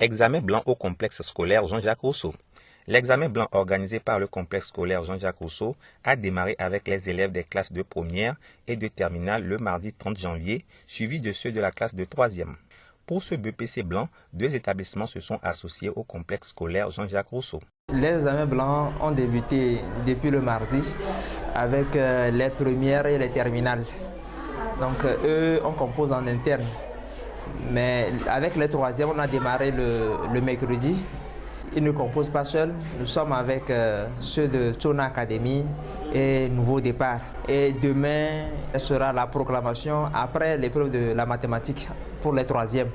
Examen blanc au complexe scolaire Jean-Jacques Rousseau. L'examen blanc organisé par le complexe scolaire Jean-Jacques Rousseau a démarré avec les élèves des classes de première et de terminale le mardi 30 janvier, suivi de ceux de la classe de troisième. Pour ce BPC blanc, deux établissements se sont associés au complexe scolaire Jean-Jacques Rousseau. Les examens blancs ont débuté depuis le mardi avec les premières et les terminales. Donc eux, on compose en interne. Mais avec les troisièmes, on a démarré le mercredi. Ils ne composent pas seuls. Nous sommes avec ceux de Chona Academy et Nouveau Départ. Et demain sera la proclamation après l'épreuve de la mathématique pour les troisièmes.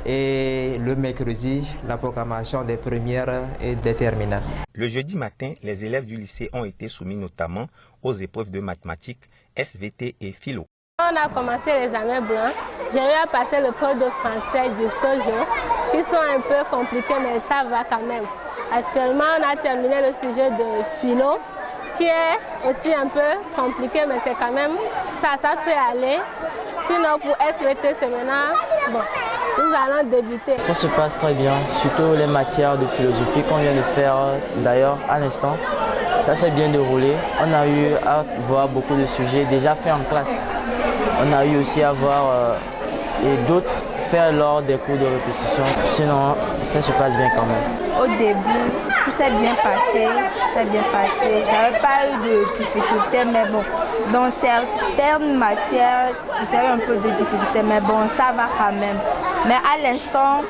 Et le mercredi, la proclamation des premières et des terminales. Le jeudi matin, les élèves du lycée ont été soumis notamment aux épreuves de mathématiques, SVT et philo. On a commencé l'examen blanc. J'ai eu à passer le cours de français jusqu'au jour. Ils sont un peu compliqués, mais ça va quand même. Actuellement, on a terminé le sujet de philo, qui est aussi un peu compliqué, mais c'est quand même, ça peut aller. Sinon, pour SVT, c'est maintenant, bon, nous allons débuter. Ça se passe très bien, surtout les matières de philosophie qu'on vient de faire d'ailleurs à l'instant. Ça s'est bien déroulé. On a eu à voir beaucoup de sujets déjà faits en classe. On a eu aussi à voir d'autres faire lors des cours de répétition. Sinon, ça se passe bien quand même. Au début, tout s'est bien passé. J'avais pas eu de difficultés, mais bon, dans certaines matières, j'avais un peu de difficultés, mais bon, ça va quand même. Mais à l'instant,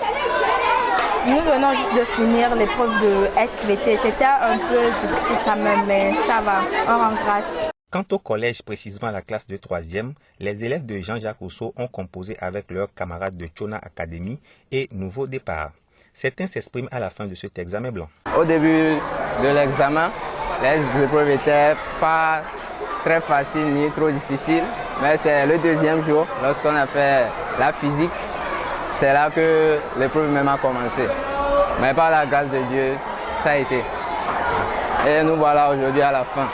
nous venons juste de finir l'épreuve de SVT. C'était un peu difficile quand même, mais ça va, on rend grâce. Quant au collège, précisément la classe de troisième, les élèves de Jean-Jacques Rousseau ont composé avec leurs camarades de Chona Academy et Nouveau Départ. Certains s'expriment à la fin de cet examen blanc. Au début de l'examen, les épreuves n'étaient pas très faciles ni trop difficiles, mais c'est le deuxième jour, lorsqu'on a fait la physique, c'est là que l'épreuve même a commencé. Mais par la grâce de Dieu, ça a été. Et nous voilà aujourd'hui à la fin.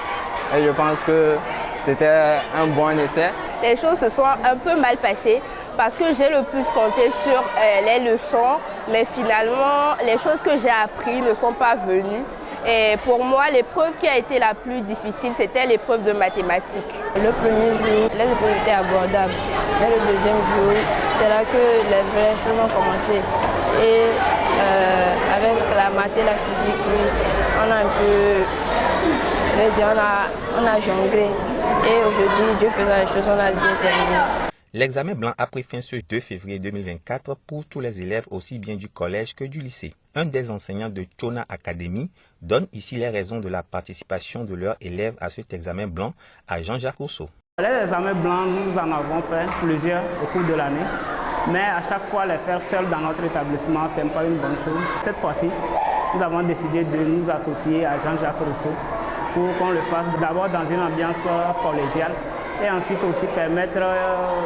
Et je pense que c'était un bon essai. Les choses se sont un peu mal passées parce que j'ai le plus compté sur les leçons, mais finalement, les choses que j'ai apprises ne sont pas venues. Et pour moi, l'épreuve qui a été la plus difficile, c'était l'épreuve de mathématiques. Le premier jour, les épreuves étaient abordables. Mais le deuxième jour, c'est là que les vraies choses ont commencé. Et avec la maths et la physique, oui, on a un peu... On a jonglé et aujourd'hui, Dieu faisant les choses, on a bien terminé. L'examen blanc a pris fin ce 2 février 2024 pour tous les élèves aussi bien du collège que du lycée. Un des enseignants de Chona Academy donne ici les raisons de la participation de leurs élèves à cet examen blanc à Jean-Jacques Rousseau. Les examens blancs, nous en avons fait plusieurs au cours de l'année, mais à chaque fois les faire seuls dans notre établissement, ce n'est pas une bonne chose. Cette fois-ci, nous avons décidé de nous associer à Jean-Jacques Rousseau pour qu'on le fasse d'abord dans une ambiance collégiale et ensuite aussi permettre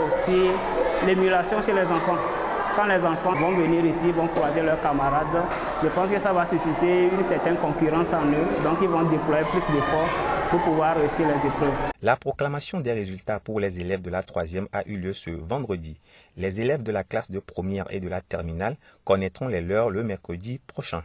aussi l'émulation chez les enfants. Quand les enfants vont venir ici, vont croiser leurs camarades, je pense que ça va susciter une certaine concurrence en eux, donc ils vont déployer plus d'efforts pour pouvoir réussir les épreuves. La proclamation des résultats pour les élèves de la troisième a eu lieu ce vendredi. Les élèves de la classe de première et de la terminale connaîtront les leurs le mercredi prochain.